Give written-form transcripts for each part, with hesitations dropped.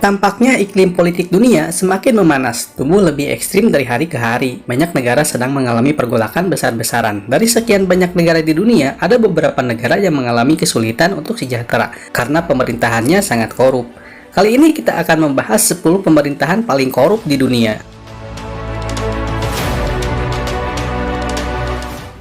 Tampaknya iklim politik dunia semakin memanas, tumbuh lebih ekstrim dari hari ke hari. Banyak negara sedang mengalami pergolakan besar-besaran. Dari sekian banyak negara di dunia, ada beberapa negara yang mengalami kesulitan untuk sejahtera karena pemerintahannya sangat korup. Kali ini kita akan membahas 10 pemerintahan paling korup di dunia.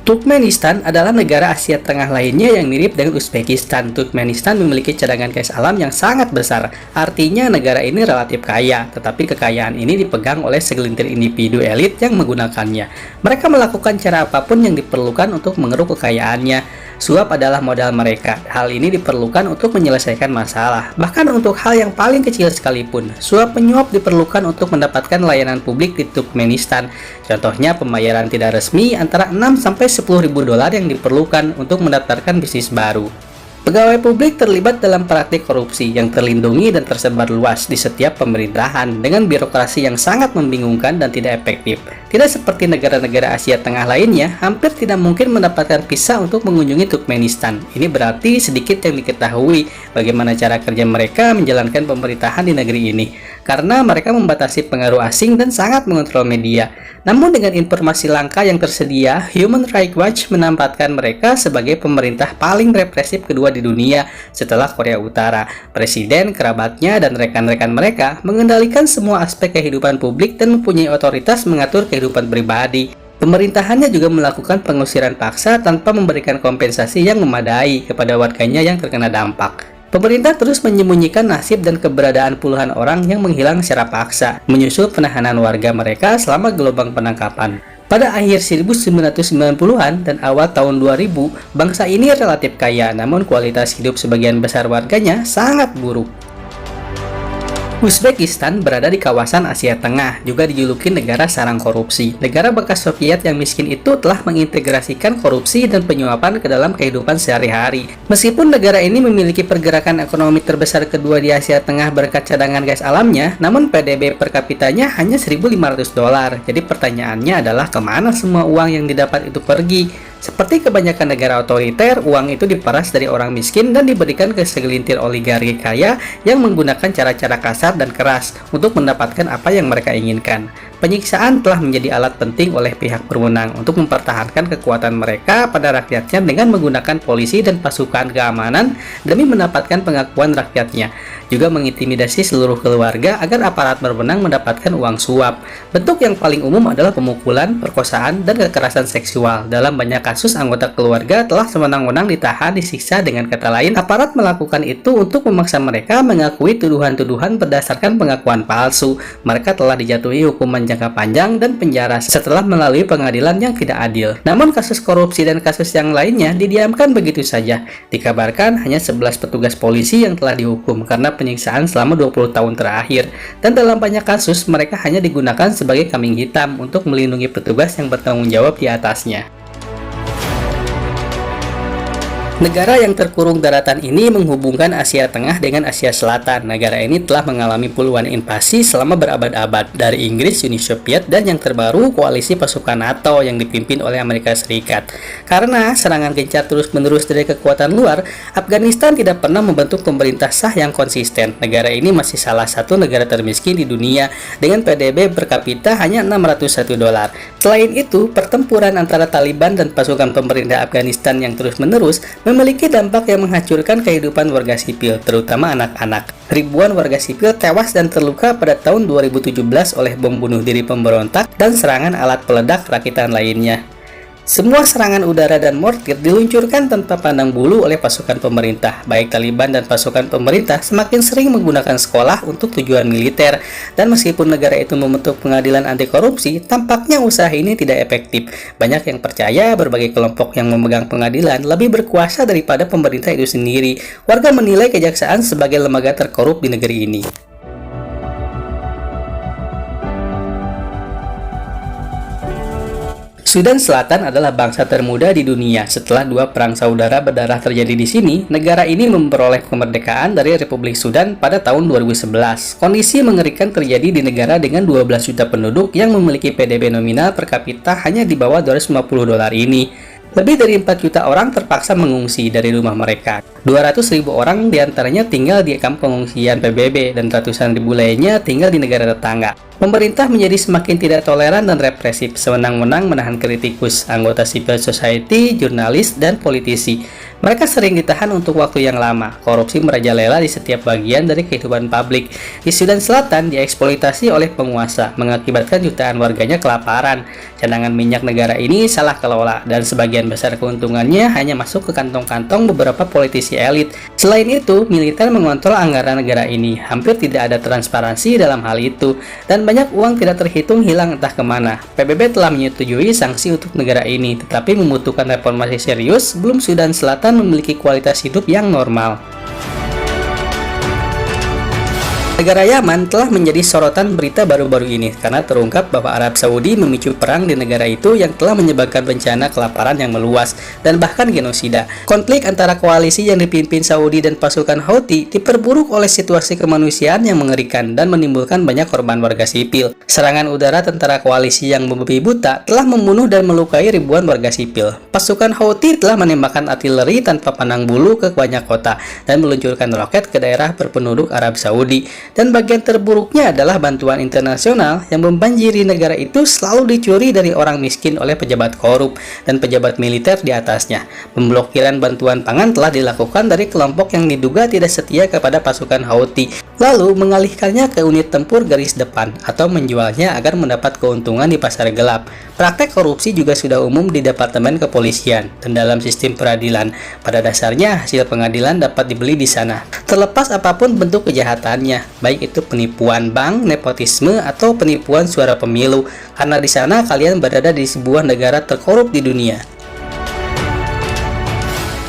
Turkmenistan adalah negara Asia Tengah lainnya yang mirip dengan Uzbekistan. Turkmenistan memiliki cadangan gas alam yang sangat besar. Artinya negara ini relatif kaya, tetapi kekayaan ini dipegang oleh segelintir individu elit yang menggunakannya. Mereka melakukan cara apapun yang diperlukan untuk mengeruk kekayaannya. Suap adalah modal mereka. Hal ini diperlukan untuk menyelesaikan masalah. Bahkan untuk hal yang paling kecil sekalipun, suap penyuap diperlukan untuk mendapatkan layanan publik di Turkmenistan. Contohnya pembayaran tidak resmi antara 6-10 ribu dolar yang diperlukan untuk mendaftarkan bisnis baru. Pegawai publik terlibat dalam praktik korupsi yang terlindungi dan tersebar luas di setiap pemerintahan dengan birokrasi yang sangat membingungkan dan tidak efektif. Tidak seperti negara-negara Asia Tengah lainnya, hampir tidak mungkin mendapatkan visa untuk mengunjungi Turkmenistan. Ini berarti sedikit yang diketahui bagaimana cara kerja mereka menjalankan pemerintahan di negeri ini, karena mereka membatasi pengaruh asing dan sangat mengontrol media. Namun dengan informasi langka yang tersedia, Human Rights Watch menempatkan mereka sebagai pemerintah paling represif kedua di dunia setelah Korea Utara. Presiden, kerabatnya, dan rekan-rekan mereka mengendalikan semua aspek kehidupan publik dan mempunyai otoritas mengatur kehidupan pribadi. Pemerintahannya juga melakukan pengusiran paksa tanpa memberikan kompensasi yang memadai kepada warganya yang terkena dampak. Pemerintah terus menyembunyikan nasib dan keberadaan puluhan orang yang menghilang secara paksa, menyusul penahanan warga mereka selama gelombang penangkapan. Pada akhir 1990-an dan awal tahun 2000, bangsa ini relatif kaya, namun kualitas hidup sebagian besar warganya sangat buruk. Uzbekistan berada di kawasan Asia Tengah, juga dijuluki negara sarang korupsi. Negara bekas Soviet yang miskin itu telah mengintegrasikan korupsi dan penyuapan ke dalam kehidupan sehari-hari. Meskipun negara ini memiliki pergerakan ekonomi terbesar kedua di Asia Tengah berkat cadangan gas alamnya, namun PDB per kapitanya hanya 1.500 dolar. Jadi pertanyaannya adalah kemana semua uang yang didapat itu pergi? Seperti kebanyakan negara otoriter, uang itu diperas dari orang miskin dan diberikan ke segelintir oligarki kaya yang menggunakan cara-cara kasar dan keras untuk mendapatkan apa yang mereka inginkan. Penyiksaan telah menjadi alat penting oleh pihak berwenang untuk mempertahankan kekuatan mereka pada rakyatnya dengan menggunakan polisi dan pasukan keamanan demi mendapatkan pengakuan rakyatnya. Juga mengintimidasi seluruh keluarga agar aparat berwenang mendapatkan uang suap. Bentuk yang paling umum adalah pemukulan, perkosaan, dan kekerasan seksual. Dalam banyak kasus, anggota keluarga telah sewenang-wenang ditahan, disiksa. Dengan kata lain, aparat melakukan itu untuk memaksa mereka mengakui tuduhan-tuduhan berdasarkan pengakuan palsu. Mereka telah dijatuhi hukuman jangka panjang dan penjara setelah melalui pengadilan yang tidak adil. Namun kasus korupsi dan kasus yang lainnya didiamkan begitu saja. Dikabarkan hanya 11 petugas polisi yang telah dihukum karena penyiksaan selama 20 tahun terakhir, dan dalam banyak kasus mereka hanya digunakan sebagai kambing hitam untuk melindungi petugas yang bertanggung jawab di atasnya. Negara yang terkurung daratan ini menghubungkan Asia Tengah dengan Asia Selatan. Negara ini telah mengalami puluhan invasi selama berabad-abad dari Inggris, Uni Soviet, dan yang terbaru koalisi pasukan NATO yang dipimpin oleh Amerika Serikat. Karena serangan gencar terus-menerus dari kekuatan luar, Afghanistan tidak pernah membentuk pemerintah sah yang konsisten. Negara ini masih salah satu negara termiskin di dunia dengan PDB per kapita hanya 601 dolar. Selain itu, pertempuran antara Taliban dan pasukan pemerintah Afghanistan yang terus-menerus memiliki dampak yang menghancurkan kehidupan warga sipil, terutama anak-anak. Ribuan warga sipil tewas dan terluka pada tahun 2017 oleh bom bunuh diri pemberontak dan serangan alat peledak rakitan lainnya. Semua serangan udara dan mortir diluncurkan tanpa pandang bulu oleh pasukan pemerintah. Baik Taliban dan pasukan pemerintah semakin sering menggunakan sekolah untuk tujuan militer. Dan meskipun negara itu membentuk pengadilan anti korupsi, tampaknya usaha ini tidak efektif. Banyak yang percaya berbagai kelompok yang memegang pengadilan lebih berkuasa daripada pemerintah itu sendiri. Warga menilai kejaksaan sebagai lembaga terkorup di negeri ini. Sudan Selatan adalah bangsa termuda di dunia. Setelah dua perang saudara berdarah terjadi di sini, negara ini memperoleh kemerdekaan dari Republik Sudan pada tahun 2011. Kondisi mengerikan terjadi di negara dengan 12 juta penduduk yang memiliki PDB nominal per kapita hanya di bawah 250 dolar ini. Lebih dari 4 juta orang terpaksa mengungsi dari rumah mereka. 200.000 orang diantaranya tinggal di kamp pengungsian PBB dan ratusan ribu lainnya tinggal di negara tetangga. Pemerintah menjadi semakin tidak toleran dan represif, sewenang-wenang menahan kritikus, anggota civil society, jurnalis, dan politisi. Mereka sering ditahan untuk waktu yang lama. Korupsi merajalela di setiap bagian dari kehidupan publik. Di Sudan Selatan dieksploitasi oleh penguasa, mengakibatkan jutaan warganya kelaparan. Cadangan minyak negara ini salah kelola, dan sebagian besar keuntungannya hanya masuk ke kantong-kantong beberapa politisi elit. Selain itu, militer mengontrol anggaran negara ini. Hampir tidak ada transparansi dalam hal itu, dan banyak uang tidak terhitung hilang entah kemana. PBB telah menyetujui sanksi untuk negara ini, tetapi membutuhkan reformasi serius sebelum Sudan Selatan memiliki kualitas hidup yang normal. Negara Yaman telah menjadi sorotan berita baru-baru ini karena terungkap bahwa Arab Saudi memicu perang di negara itu yang telah menyebabkan bencana kelaparan yang meluas dan bahkan genosida. Konflik antara koalisi yang dipimpin Saudi dan pasukan Houthi diperburuk oleh situasi kemanusiaan yang mengerikan dan menimbulkan banyak korban warga sipil. Serangan udara tentara koalisi yang membabi buta telah membunuh dan melukai ribuan warga sipil. Pasukan Houthi telah menembakkan artileri tanpa pandang bulu ke banyak kota dan meluncurkan roket ke daerah berpenduduk Arab Saudi. Dan bagian terburuknya adalah bantuan internasional yang membanjiri negara itu selalu dicuri dari orang miskin oleh pejabat korup dan pejabat militer di atasnya. Pemblokiran bantuan pangan telah dilakukan dari kelompok yang diduga tidak setia kepada pasukan Houthi, lalu mengalihkannya ke unit tempur garis depan atau menjualnya agar mendapat keuntungan di pasar gelap. Praktek korupsi juga sudah umum di Departemen Kepolisian dan dalam sistem peradilan. Pada dasarnya, hasil pengadilan dapat dibeli di sana, terlepas apapun bentuk kejahatannya, baik itu penipuan bank, nepotisme, atau penipuan suara pemilu, karena di sana kalian berada di sebuah negara terkorup di dunia.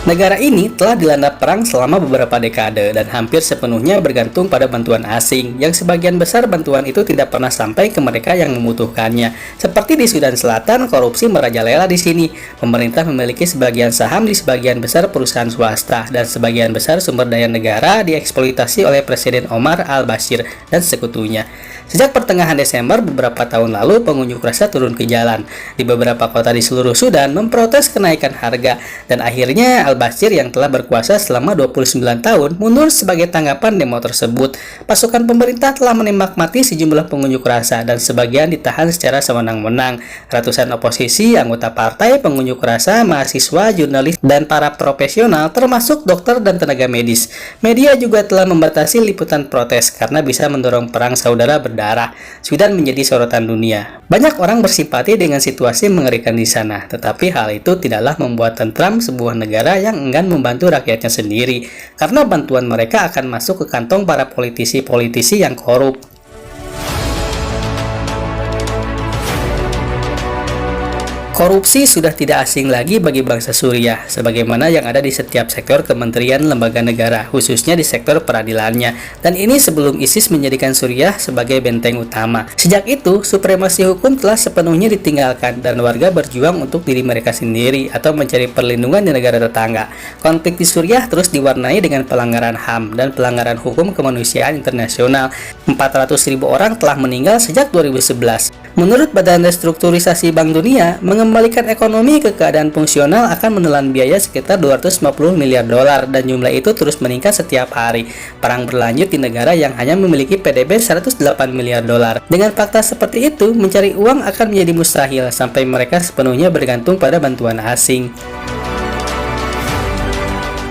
Negara ini telah dilanda perang selama beberapa dekade dan hampir sepenuhnya bergantung pada bantuan asing, yang sebagian besar bantuan itu tidak pernah sampai ke mereka yang membutuhkannya. Seperti di Sudan Selatan, korupsi merajalela di sini. Pemerintah memiliki sebagian saham di sebagian besar perusahaan swasta, dan sebagian besar sumber daya negara dieksploitasi oleh Presiden Omar al-Bashir dan sekutunya. Sejak pertengahan Desember beberapa tahun lalu, pengunjuk rasa turun ke jalan di beberapa kota di seluruh Sudan memprotes kenaikan harga, dan akhirnya al-Bashir yang telah berkuasa selama 29 tahun mundur sebagai tanggapan demo tersebut. Pasukan pemerintah telah menembak mati sejumlah pengunjuk rasa dan sebagian ditahan secara sewenang-wenang. Ratusan oposisi, anggota partai, pengunjuk rasa, mahasiswa, jurnalis, dan para profesional termasuk dokter dan tenaga medis. Media juga telah membatasi liputan protes karena bisa mendorong perang saudara berdarah. Sudan menjadi sorotan dunia. Banyak orang bersimpati dengan situasi mengerikan di sana, tetapi hal itu tidaklah membuat tentram sebuah negara yang enggan membantu rakyatnya sendiri, karena bantuan mereka akan masuk ke kantong para politisi-politisi yang korup. Korupsi sudah tidak asing lagi bagi bangsa Suriah, sebagaimana yang ada di setiap sektor kementerian lembaga negara, khususnya di sektor peradilannya. Dan ini sebelum ISIS menjadikan Suriah sebagai benteng utama. Sejak itu, supremasi hukum telah sepenuhnya ditinggalkan dan warga berjuang untuk diri mereka sendiri atau mencari perlindungan di negara tetangga. Konflik di Suriah terus diwarnai dengan pelanggaran HAM dan pelanggaran hukum kemanusiaan internasional. 400.000 orang telah meninggal sejak 2011. Menurut Badan Restrukturisasi Bank Dunia, mengembalikan ekonomi ke keadaan fungsional akan menelan biaya sekitar 250 miliar dolar dan jumlah itu terus meningkat setiap hari. Perang berlanjut di negara yang hanya memiliki PDB 108 miliar dolar. Dengan fakta seperti itu, mencari uang akan menjadi mustahil sampai mereka sepenuhnya bergantung pada bantuan asing.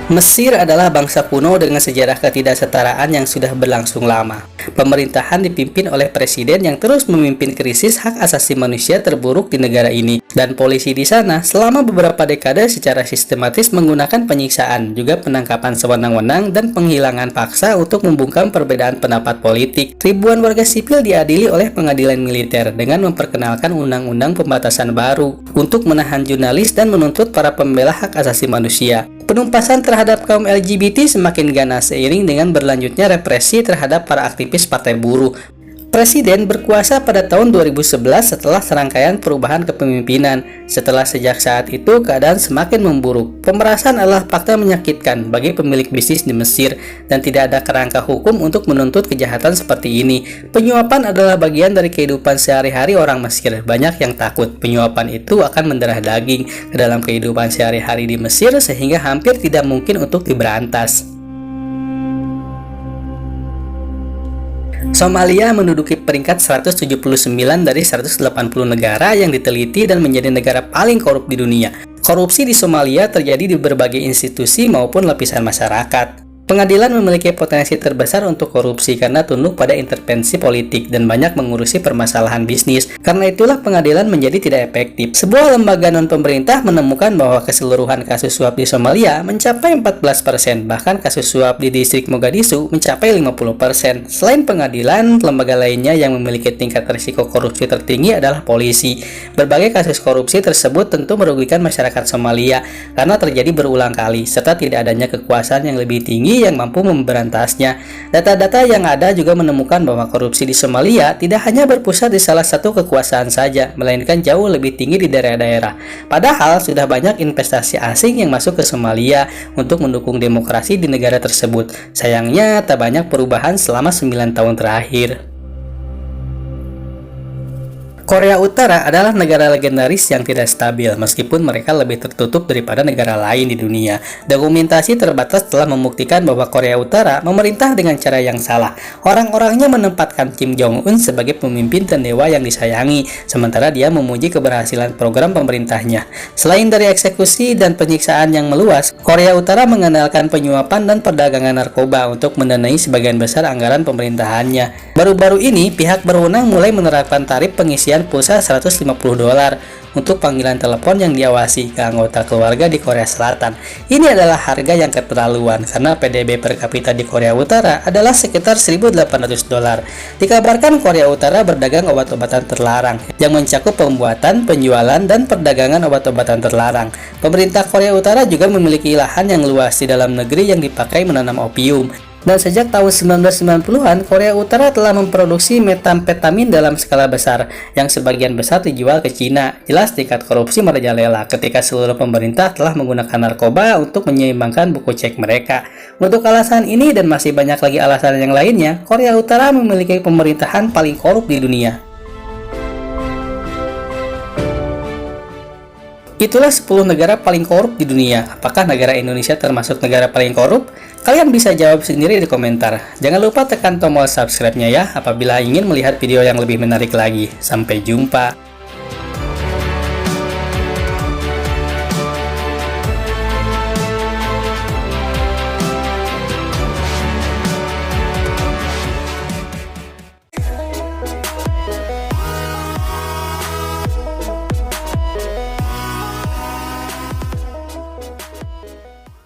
Mesir adalah bangsa kuno dengan sejarah ketidaksetaraan yang sudah berlangsung lama. Pemerintahan dipimpin oleh presiden yang terus memimpin krisis hak asasi manusia terburuk di negara ini, dan polisi di sana selama beberapa dekade secara sistematis menggunakan penyiksaan, juga penangkapan sewenang-wenang dan penghilangan paksa untuk membungkam perbedaan pendapat politik. Ribuan warga sipil diadili oleh pengadilan militer dengan memperkenalkan undang-undang pembatasan baru untuk menahan jurnalis dan menuntut para pembela hak asasi manusia. Penumpasan terhadap kaum LGBT semakin ganas seiring dengan berlanjutnya represi terhadap para aktivis partai buruh. Presiden berkuasa pada tahun 2011 setelah serangkaian perubahan kepemimpinan. Setelah sejak saat itu, keadaan semakin memburuk. Pemerasan adalah fakta menyakitkan bagi pemilik bisnis di Mesir dan tidak ada kerangka hukum untuk menuntut kejahatan seperti ini. Penyuapan adalah bagian dari kehidupan sehari-hari orang Mesir. Banyak yang takut penyuapan itu akan mendarah daging ke dalam kehidupan sehari-hari di Mesir sehingga hampir tidak mungkin untuk diberantas. Somalia menduduki peringkat 179 dari 180 negara yang diteliti dan menjadi negara paling korup di dunia. Korupsi di Somalia terjadi di berbagai institusi maupun lapisan masyarakat. Pengadilan memiliki potensi terbesar untuk korupsi karena tunduk pada intervensi politik dan banyak mengurusi permasalahan bisnis. Karena itulah pengadilan menjadi tidak efektif. Sebuah lembaga non-pemerintah menemukan bahwa keseluruhan kasus suap di Somalia mencapai 14%, bahkan kasus suap di distrik Mogadishu mencapai 50%. Selain pengadilan, lembaga lainnya yang memiliki tingkat risiko korupsi tertinggi adalah polisi. Berbagai kasus korupsi tersebut tentu merugikan masyarakat Somalia karena terjadi berulang kali, serta tidak adanya kekuasaan yang lebih tinggi yang mampu memberantasnya. Data-data yang ada juga menemukan bahwa korupsi di Somalia tidak hanya berpusat di salah satu kekuasaan saja, melainkan jauh lebih tinggi di daerah-daerah. Padahal sudah banyak investasi asing yang masuk ke Somalia untuk mendukung demokrasi di negara tersebut. Sayangnya tak banyak perubahan selama 9 tahun terakhir. Korea Utara adalah negara legendaris yang tidak stabil, meskipun mereka lebih tertutup daripada negara lain di dunia. Dokumentasi terbatas telah membuktikan bahwa Korea Utara memerintah dengan cara yang salah. Orang-orangnya menempatkan Kim Jong-un sebagai pemimpin dan dewa yang disayangi, sementara dia memuji keberhasilan program pemerintahnya. Selain dari eksekusi dan penyiksaan yang meluas, Korea Utara mengandalkan penyuapan dan perdagangan narkoba untuk mendanai sebagian besar anggaran pemerintahannya. Baru-baru ini, pihak berwenang mulai menerapkan tarif pengisian pulsa $150 untuk panggilan telepon yang diawasi ke anggota keluarga di Korea Selatan. Ini adalah harga yang keterlaluan karena PDB per kapita di Korea Utara adalah sekitar $1.800. Dikabarkan Korea Utara berdagang obat-obatan terlarang yang mencakup pembuatan, penjualan, dan perdagangan obat-obatan terlarang. Pemerintah Korea Utara juga memiliki lahan yang luas di dalam negeri yang dipakai menanam opium. Dan sejak tahun 1990-an, Korea Utara telah memproduksi metamfetamin dalam skala besar, yang sebagian besar dijual ke Cina. Jelas tingkat korupsi merajalela ketika seluruh pemerintah telah menggunakan narkoba untuk menyeimbangkan buku cek mereka. Untuk alasan ini dan masih banyak lagi alasan yang lainnya, Korea Utara memiliki pemerintahan paling korup di dunia. Itulah 10 negara paling korup di dunia. Apakah negara Indonesia termasuk negara paling korup? Kalian bisa jawab sendiri di komentar. Jangan lupa tekan tombol subscribe-nya ya apabila ingin melihat video yang lebih menarik lagi. Sampai jumpa.